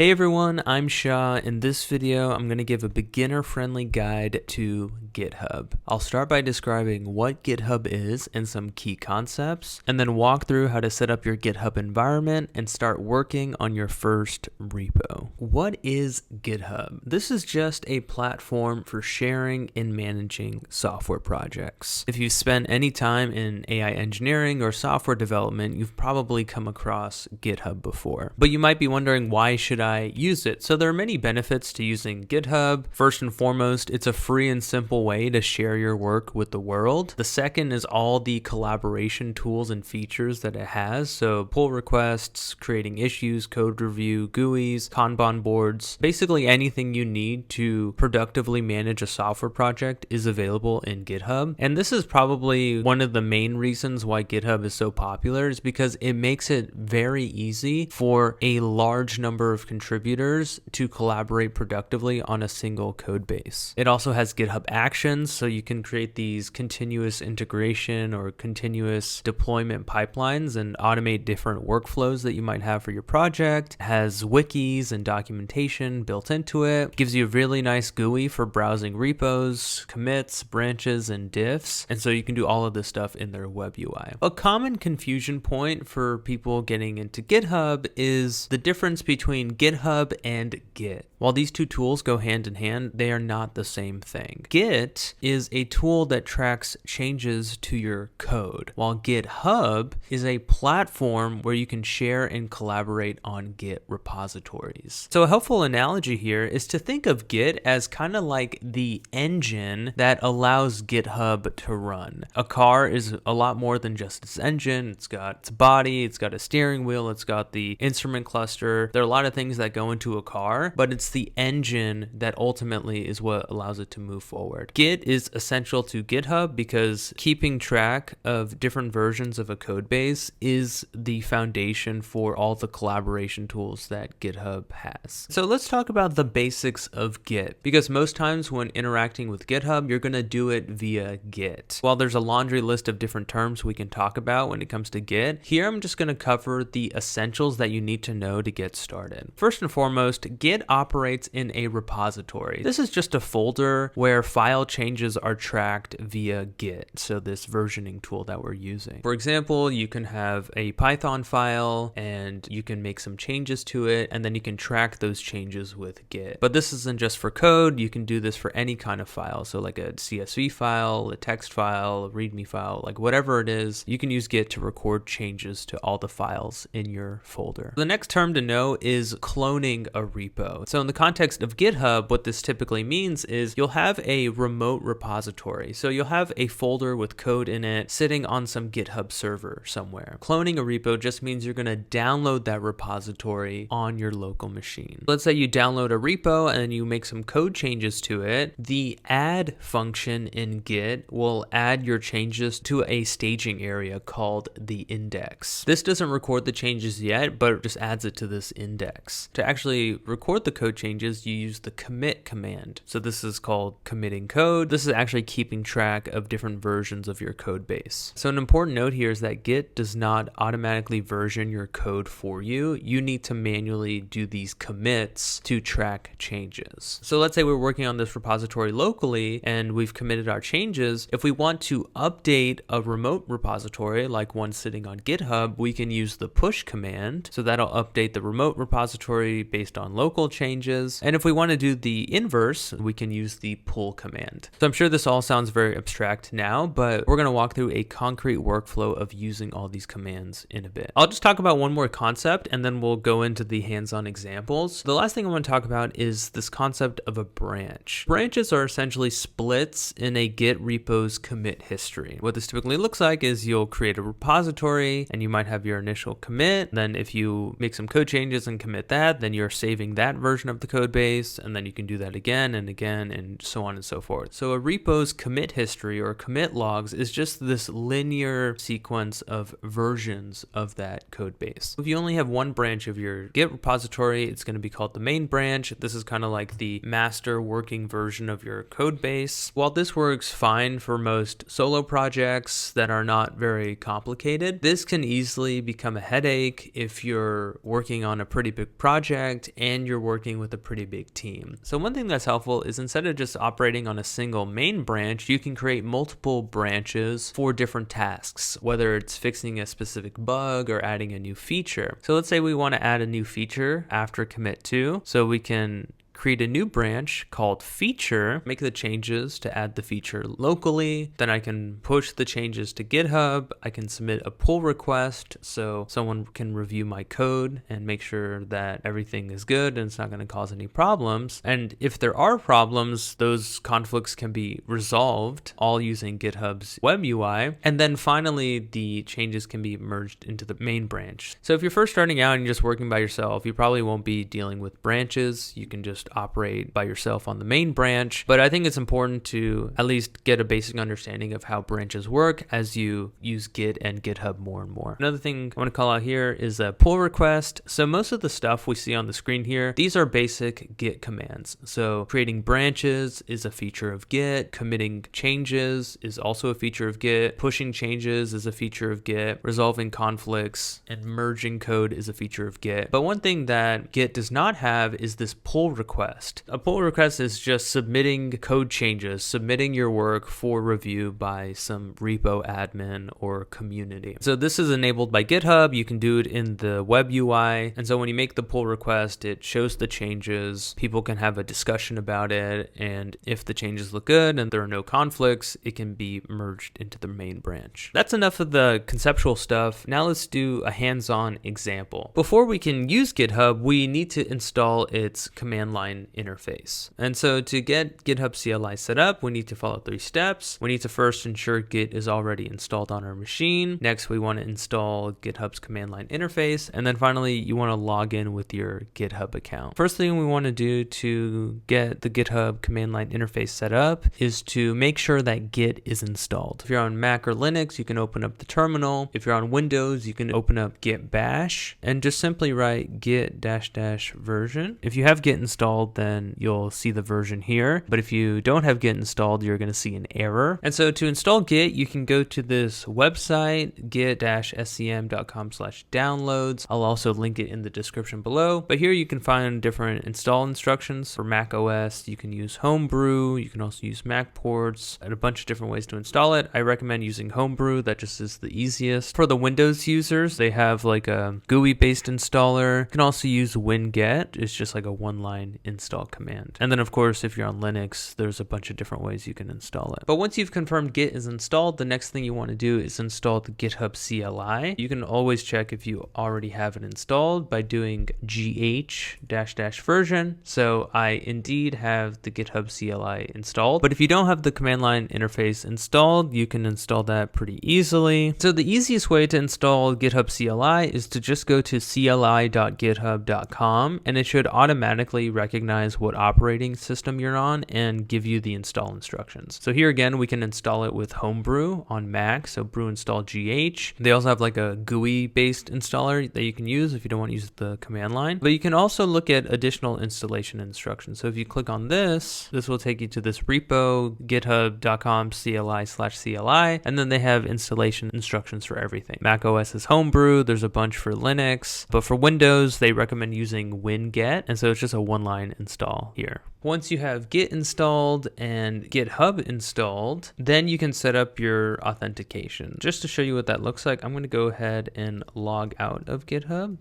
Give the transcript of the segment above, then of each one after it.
Hey everyone, I'm Shah. In this video, I'm going to give a beginner-friendly guide to GitHub. I'll start by describing what GitHub is and some key concepts, and then walk through how to set up your GitHub environment and start working on your first repo. What is GitHub? This is just a platform for sharing and managing software projects. If you've spent any time in AI engineering or software development, you've probably come across GitHub before. But you might be wondering, why should I use it? So there are many benefits to using GitHub. First and foremost, it's a free and simple way to share your work with the world. The second is all the collaboration tools and features that it has. So pull requests, creating issues, code review, GUIs, Kanban boards, basically anything you need to productively manage a software project is available in GitHub. And this is probably one of the main reasons why GitHub is so popular, is because it makes it very easy for a large number of contributors to collaborate productively on a single code base. It also has GitHub Actions, so you can create these continuous integration or continuous deployment pipelines and automate different workflows that you might have for your project. It has wikis and documentation built into it. It gives you a really nice GUI for browsing repos, commits, branches, and diffs. And so you can do all of this stuff in their web UI. A common confusion point for people getting into GitHub is the difference between GitHub and Git. While these two tools go hand in hand, they are not the same thing. Git is a tool that tracks changes to your code, while GitHub is a platform where you can share and collaborate on Git repositories. So a helpful analogy here is to think of Git as kind of like the engine that allows GitHub to run. A car is a lot more than just its engine. It's got its body, it's got a steering wheel, it's got the instrument cluster. There are a lot of things that go into a car, but it's the engine that ultimately is what allows it to move forward. Git is essential to GitHub because keeping track of different versions of a code base is the foundation for all the collaboration tools that GitHub has. So let's talk about the basics of Git, because most times when interacting with GitHub, you're going to do it via Git. While there's a laundry list of different terms we can talk about when it comes to Git, here I'm just going to cover the essentials that you need to know to get started. First and foremost, Git operates in a repository. This is just a folder where file changes are tracked via Git, so this versioning tool that we're using. For example, you can have a Python file and you can make some changes to it, and then you can track those changes with Git. But this isn't just for code, you can do this for any kind of file. So like a CSV file, a text file, a README file, like whatever it is, you can use Git to record changes to all the files in your folder. The next term to know is cloning a repo. So in the context of GitHub, what this typically means is you'll have a remote repository. So you'll have a folder with code in it sitting on some GitHub server somewhere. Cloning a repo just means you're going to download that repository on your local machine. Let's say you download a repo and you make some code changes to it. The add function in Git will add your changes to a staging area called the index. This doesn't record the changes yet, but it just adds it to this index. To actually record the code changes, you use the commit command. So this is called committing code. This is actually keeping track of different versions of your code base. So an important note here is that Git does not automatically version your code for you. You need to manually do these commits to track changes. So let's say we're working on this repository locally and we've committed our changes. If we want to update a remote repository, like one sitting on GitHub, we can use the push command. So that'll update the remote repository based on local changes. And if we want to do the inverse, we can use the pull command. So I'm sure this all sounds very abstract now, but we're going to walk through a concrete workflow of using all these commands in a bit. I'll just talk about one more concept and then we'll go into the hands-on examples. The last thing I want to talk about is this concept of a branch. Branches are essentially splits in a Git repo's commit history. What this typically looks like is you'll create a repository and you might have your initial commit. Then if you make some code changes and commit that, then you're saving that version version of the code base, and then you can do that again and again, and so on and so forth. So a repo's commit history or commit logs is just this linear sequence of versions of that code base. If you only have one branch of your Git repository, it's going to be called the main branch. This is kind of like the master working version of your code base. While this works fine for most solo projects that are not very complicated, this can easily become a headache if you're working on a pretty big project and you're working with a pretty big team. So one thing that's helpful is instead of just operating on a single main branch, you can create multiple branches for different tasks, whether it's fixing a specific bug or adding a new feature. So let's say we want to add a new feature after commit 2. So we can create a new branch called feature, make the changes to add the feature locally. Then I can push the changes to GitHub. I can submit a pull request so someone can review my code and make sure that everything is good and it's not going to cause any problems. And if there are problems, those conflicts can be resolved all using GitHub's web UI. And then finally, the changes can be merged into the main branch. So if you're first starting out and you're just working by yourself, you probably won't be dealing with branches. You can just operate by yourself on the main branch, but I think it's important to at least get a basic understanding of how branches work as you use Git and GitHub more and more. Another thing I want to call out here is a pull request. So most of the stuff we see on the screen here, these are basic Git commands. So creating branches is a feature of Git, committing changes is also a feature of Git, pushing changes is a feature of Git, resolving conflicts and merging code is a feature of Git. But one thing that Git does not have is this pull request. A pull request is just submitting code changes, submitting your work for review by some repo admin or community. So this is enabled by GitHub. You can do it in the web UI. And so when you make the pull request, it shows the changes. People can have a discussion about it. And if the changes look good and there are no conflicts, it can be merged into the main branch. That's enough of the conceptual stuff. Now let's do a hands-on example. Before we can use GitHub, we need to install its command line interface. And so to get GitHub CLI set up, we need to follow 3 steps. We need to first ensure Git is already installed on our machine. Next, we want to install GitHub's command line interface. And then finally, you want to log in with your GitHub account. First thing we want to do to get the GitHub command line interface set up is to make sure that Git is installed. If you're on Mac or Linux, you can open up the terminal. If you're on Windows, you can open up Git Bash and just simply write git -- version. If you have Git installed, then you'll see the version here. But if you don't have Git installed, you're going to see an error. And so to install Git, you can go to this website, git-scm.com/downloads. I'll also link it in the description below. But here you can find different install instructions. For Mac OS, you can use Homebrew. You can also use Mac ports and a bunch of different ways to install it. I recommend using Homebrew. That just is the easiest. For the Windows users, they have like a GUI-based installer. You can also use winget. It's just like a one-line install command. And then of course, if you're on Linux, there's a bunch of different ways you can install it. But once you've confirmed Git is installed, the next thing you want to do is install the GitHub CLI. You can always check if you already have it installed by doing gh-version. So I indeed have the GitHub CLI installed. But if you don't have the command line interface installed, you can install that pretty easily. So the easiest way to install GitHub CLI is to just go to cli.github.com and it should automatically recognize what operating system you're on and give you the install instructions. So here again, we can install it with Homebrew on Mac. So brew install GH. They also have like a GUI based installer that you can use if you don't want to use the command line. But you can also look at additional installation instructions. So if you click on this will take you to this repo, github.com CLI/CLI, and then they have installation instructions for everything. Mac OS is Homebrew. There's a bunch for Linux, but for Windows, they recommend using winget. And so it's just a one-line install here. Once you have Git installed and GitHub installed, then you can set up your authentication. Just to show you what that looks like, I'm going to go ahead and log out of GitHub.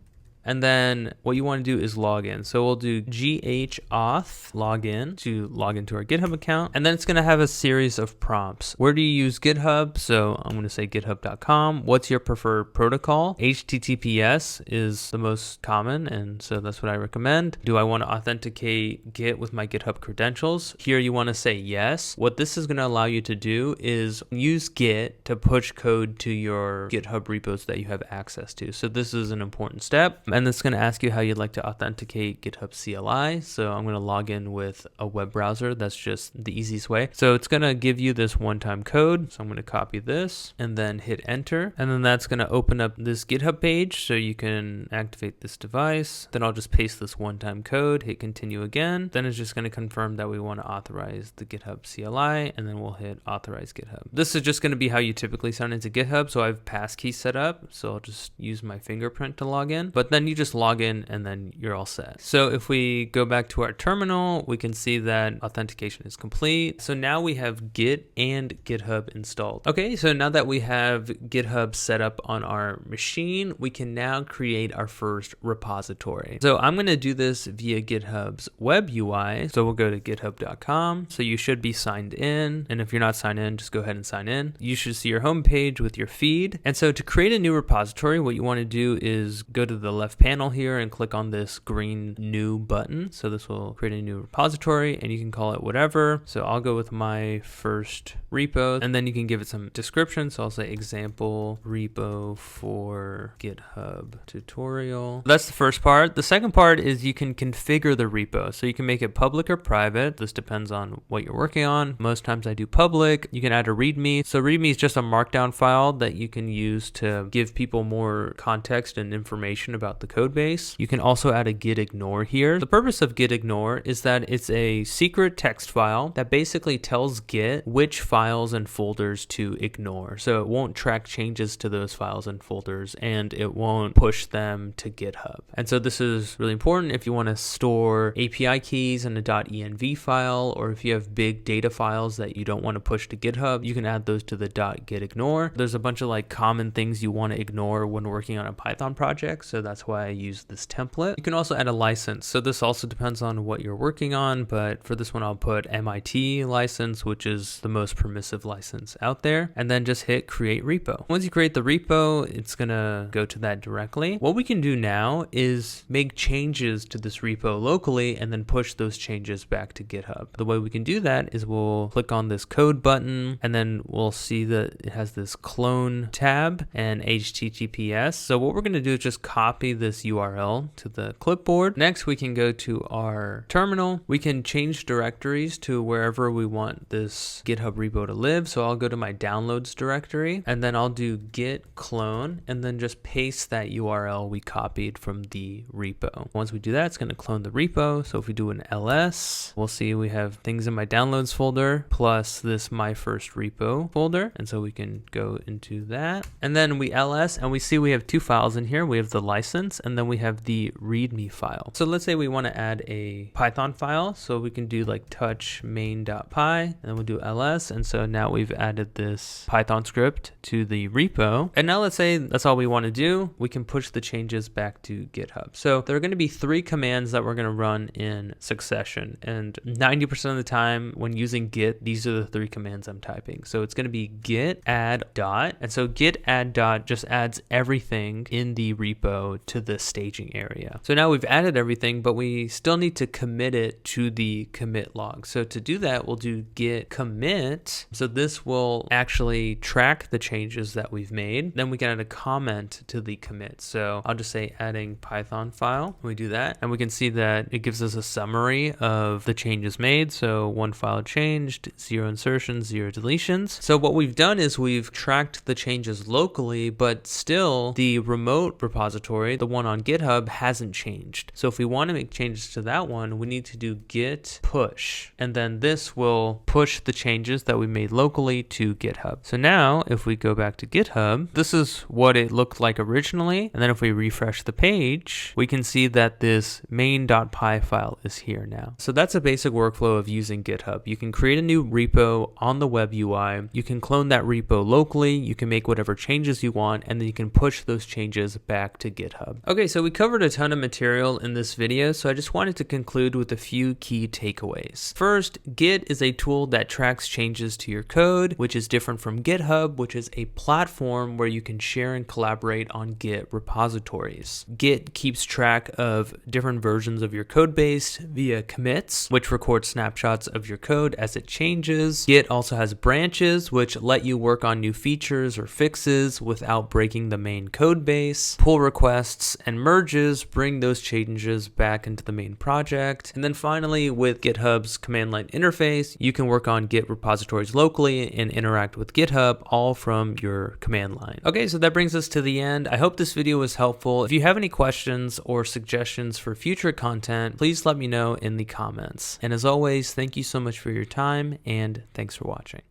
And then what you want to do is log in. So we'll do ghauth login to log into our GitHub account. And then it's going to have a series of prompts. Where do you use GitHub? So I'm going to say github.com. What's your preferred protocol? HTTPS is the most common. And so that's what I recommend. Do I want to authenticate Git with my GitHub credentials? Here you want to say yes. What this is going to allow you to do is use Git to push code to your GitHub repos that you have access to. So this is an important step. and it's going to ask you how you'd like to authenticate GitHub CLI. So I'm going to log in with a web browser. That's just the easiest way. So it's going to give you this one-time code. So I'm going to copy this and then hit enter. And then that's going to open up this GitHub page so you can activate this device. Then I'll just paste this one-time code, hit continue again. Then it's just going to confirm that we want to authorize the GitHub CLI, and then we'll hit authorize GitHub. This is just going to be how you typically sign into GitHub. So I have passkey set up. So I'll just use my fingerprint to log in, but then you just log in and then you're all set. So if we go back to our terminal, we can see that authentication is complete. So now we have Git and GitHub installed. Okay, so now that we have GitHub set up on our machine, we can now create our first repository. So I'm going to do this via GitHub's web UI. So we'll go to github.com. So you should be signed in. And if you're not signed in, just go ahead and sign in. You should see your home page with your feed. And so to create a new repository, what you want to do is go to the left panel here and click on this green new button. So this will create a new repository and you can call it whatever. So I'll go with my first repo and then you can give it some description. So I'll say example repo for GitHub tutorial. That's the first part. The second part is you can configure the repo. So you can make it public or private. This depends on what you're working on. Most times I do public. You can add a README. So README is just a markdown file that you can use to give people more context and information about the code base. You can also add a git ignore here. The purpose of git ignore is that it's a secret text file that basically tells Git which files and folders to ignore. So it won't track changes to those files and folders and it won't push them to GitHub. And so this is really important if you want to store API keys in a .env file, or if you have big data files that you don't want to push to GitHub, you can add those to the .git ignore. There's a bunch of like common things you want to ignore when working on a Python project. So that's why I use this template. You can also add a license. So this also depends on what you're working on, but for this one, I'll put MIT license, which is the most permissive license out there, and then just hit create repo. Once you create the repo, it's going to go to that directly. What we can do now is make changes to this repo locally and then push those changes back to GitHub. The way we can do that is we'll click on this code button and then we'll see that it has this clone tab and HTTPS. So what we're going to do is just copy this URL to the clipboard. Next, we can go to our terminal. We can change directories to wherever we want this GitHub repo to live. So I'll go to my downloads directory and then I'll do git clone and then just paste that URL we copied from the repo. Once we do that, it's going to clone the repo. So if we do an ls, we'll see we have things in my downloads folder plus this my first repo folder. And so we can go into that. And then we ls and we see we have two files in here. We have the license and then we have the readme file. So let's say we want to add a Python file. So we can do like touch main.py and then we'll do ls. And so now we've added this Python script to the repo. And now let's say that's all we want to do. We can push the changes back to GitHub. So there are going to be 3 commands that we're going to run in succession. And 90% of the time when using Git, these are the 3 commands I'm typing. So it's going to be git add dot. And so git add dot just adds everything in the repo to the staging area. So now we've added everything, but we still need to commit it to the commit log. So to do that, we'll do git commit. So this will actually track the changes that we've made. Then we can add a comment to the commit. So I'll just say adding Python file. We do that and we can see that it gives us a summary of the changes made. So 1 file changed, 0 insertions, 0 deletions. So what we've done is we've tracked the changes locally, but still the remote repository, the one on GitHub, hasn't changed. So if we want to make changes to that one, we need to do git push. And then this will push the changes that we made locally to GitHub. So now if we go back to GitHub, this is what it looked like originally. And then if we refresh the page, we can see that this main.py file is here now. So that's a basic workflow of using GitHub. You can create a new repo on the web UI. You can clone that repo locally. You can make whatever changes you want, and then you can push those changes back to GitHub. Okay, so we covered a ton of material in this video, so I just wanted to conclude with a few key takeaways. First, Git is a tool that tracks changes to your code, which is different from GitHub, which is a platform where you can share and collaborate on Git repositories. Git keeps track of different versions of your code base via commits, which record snapshots of your code as it changes. Git also has branches, which let you work on new features or fixes without breaking the main code base. Pull requests requests and merges bring those changes back into the main project. And then finally, with GitHub's command line interface, you can work on Git repositories locally and interact with GitHub all from your command line. Okay, so that brings us to the end. I hope this video was helpful. If you have any questions or suggestions for future content, please let me know in the comments. And as always, thank you so much for your time, and thanks for watching.